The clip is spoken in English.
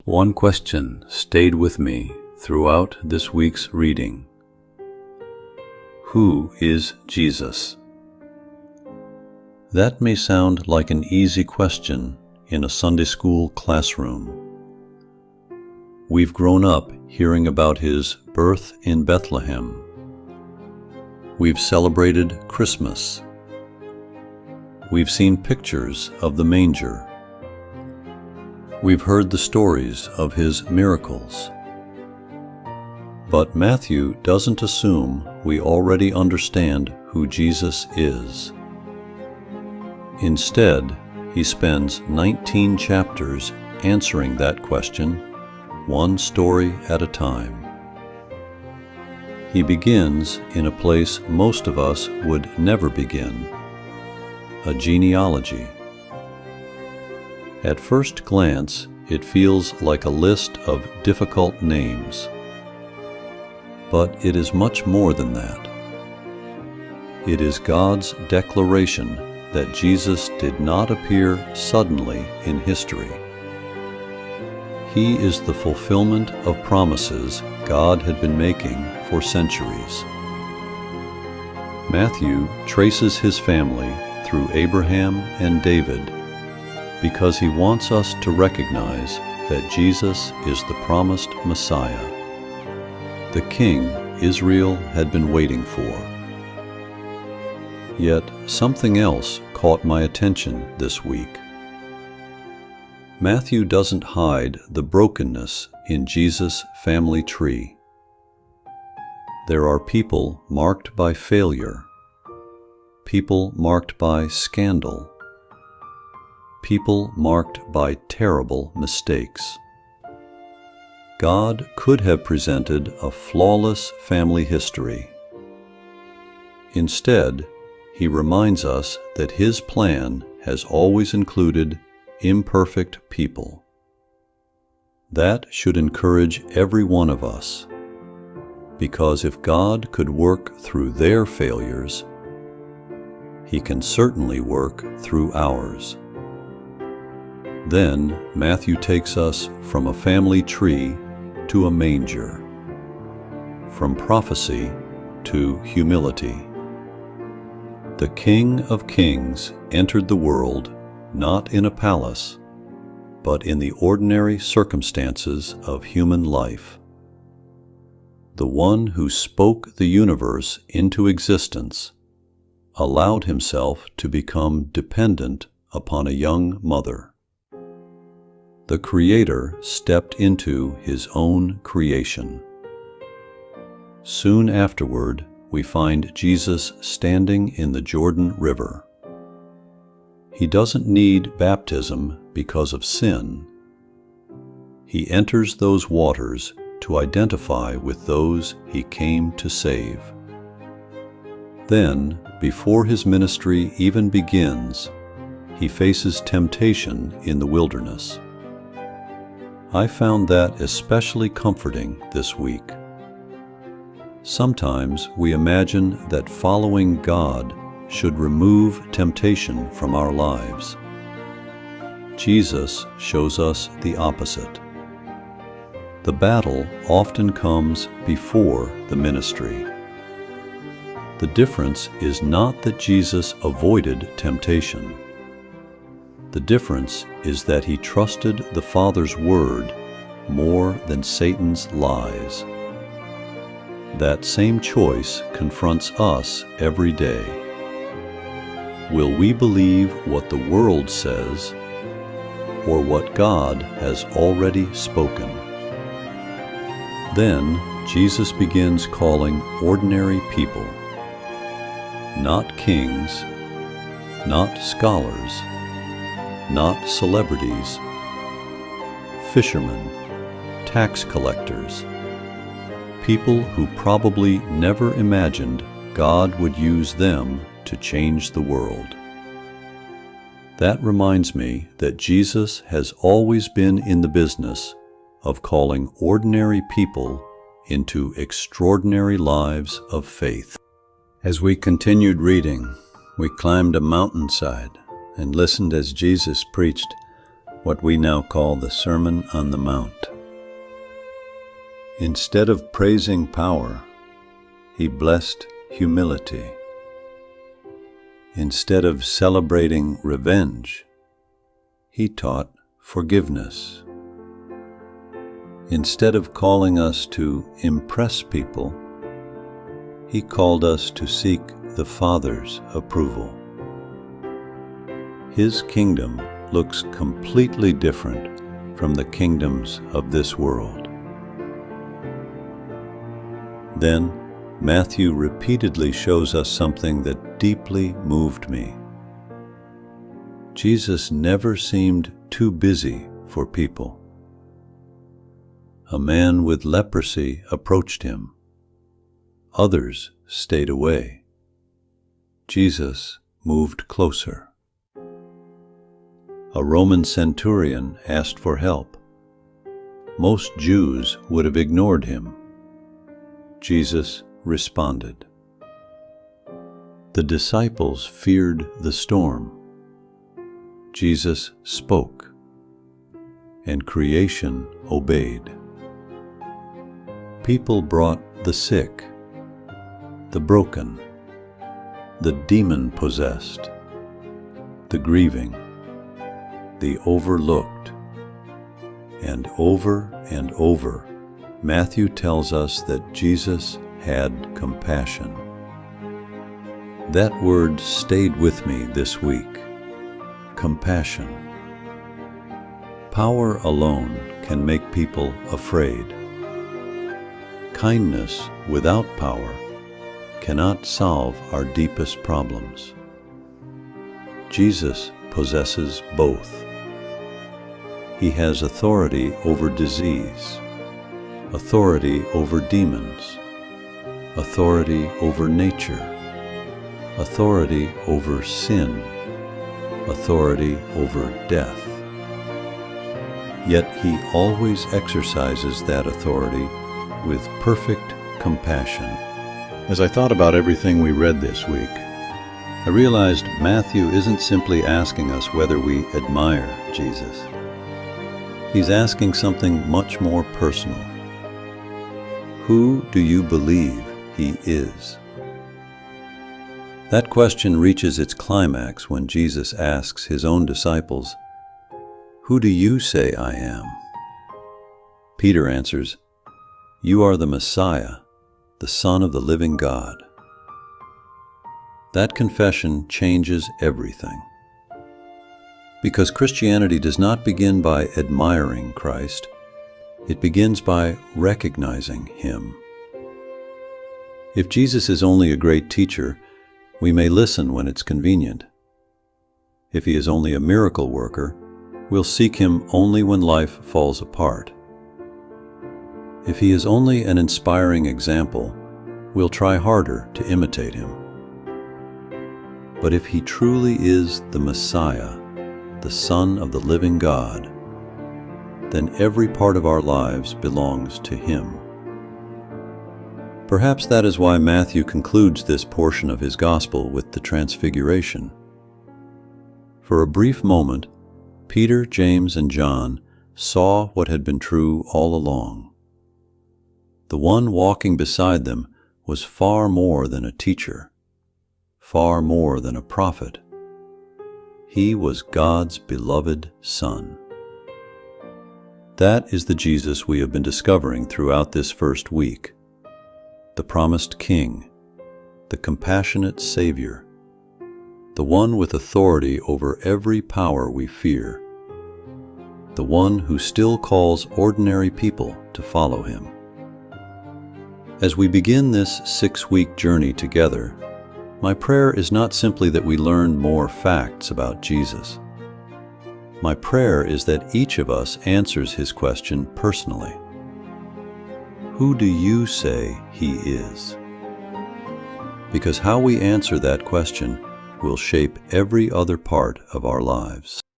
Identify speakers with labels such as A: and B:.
A: One question stayed with me throughout this week's reading. Who is Jesus? That may sound like an easy question in a Sunday school classroom. We've grown up hearing about his birth in Bethlehem. We've celebrated Christmas. We've seen pictures of the manger. We've heard the stories of his miracles. But Matthew doesn't assume we already understand who Jesus is. Instead, he spends 19 chapters answering that question, one story at a time. He begins in a place most of us would never begin, a genealogy. At first glance, it feels like a list of difficult names. But it is much more than that. It is God's declaration that Jesus did not appear suddenly in history. He is the fulfillment of promises God had been making for centuries. Matthew traces his family through Abraham and David because he wants us to recognize that Jesus is the promised Messiah, the King Israel had been waiting for. Yet something else caught my attention this week. Matthew doesn't hide the brokenness in Jesus' family tree. There are people marked by failure, people marked by scandal, people marked by terrible mistakes. God could have presented a flawless family history. Instead, he reminds us that his plan has always included imperfect people. That should encourage every one of us, because if God could work through their failures, he can certainly work through ours. Then Matthew takes us from a family tree to a manger, from prophecy to humility. The King of Kings entered the world not in a palace, but in the ordinary circumstances of human life. The one who spoke the universe into existence allowed himself to become dependent upon a young mother. The Creator stepped into his own creation. Soon afterward, we find Jesus standing in the Jordan River. He doesn't need baptism because of sin. He enters those waters to identify with those he came to save. Then, before his ministry even begins, he faces temptation in the wilderness. I found that especially comforting this week. Sometimes we imagine that following God should remove temptation from our lives. Jesus shows us the opposite. The battle often comes before the ministry. The difference is not that Jesus avoided temptation. The difference is that he trusted the Father's word more than Satan's lies. That same choice confronts us every day. Will we believe what the world says or what God has already spoken? Then Jesus begins calling ordinary people, not kings, not scholars, not celebrities, fishermen, tax collectors, people who probably never imagined God would use them to change the world. That reminds me that Jesus has always been in the business of calling ordinary people into extraordinary lives of faith. As we continued reading, we climbed a mountainside and listened as Jesus preached what we now call the Sermon on the Mount. Instead of praising power, he blessed humility. Instead of celebrating revenge, he taught forgiveness. Instead of calling us to impress people, he called us to seek the Father's approval. His kingdom looks completely different from the kingdoms of this world. Then, Matthew repeatedly shows us something that deeply moved me. Jesus never seemed too busy for people. A man with leprosy approached him. Others stayed away. Jesus moved closer. A Roman centurion asked for help. Most Jews would have ignored him. Jesus responded. The disciples feared the storm. Jesus spoke, and creation obeyed. People brought the sick, the broken, the demon-possessed, the grieving, the overlooked. And over, Matthew tells us that Jesus had compassion. That word stayed with me this week. Compassion. Power alone can make people afraid. Kindness without power cannot solve our deepest problems. Jesus possesses both. He has authority over disease, authority over demons, authority over nature, authority over sin, authority over death. Yet he always exercises that authority with perfect compassion. As I thought about everything we read this week, I realized Matthew isn't simply asking us whether we admire Jesus. He's asking something much more personal. Who do you believe he is? That question reaches its climax when Jesus asks his own disciples, "Who do you say I am?" Peter answers, "You are the Messiah, the Son of the living God." That confession changes everything. Because Christianity does not begin by admiring Christ, it begins by recognizing him. If Jesus is only a great teacher, we may listen when it's convenient. If he is only a miracle worker, we'll seek him only when life falls apart. If he is only an inspiring example, we'll try harder to imitate him. But if he truly is the Messiah, the Son of the living God, then every part of our lives belongs to him. Perhaps that is why Matthew concludes this portion of his gospel with the Transfiguration. For a brief moment, Peter, James, and John saw what had been true all along. The one walking beside them was far more than a teacher, far more than a prophet. He was God's beloved Son. That is the Jesus we have been discovering throughout this first week. The promised King, the compassionate Savior, the one with authority over every power we fear, the one who still calls ordinary people to follow him. As we begin this 6-week journey together, my prayer is not simply that we learn more facts about Jesus. My prayer is that each of us answers his question personally. Who do you say he is? Because how we answer that question will shape every other part of our lives.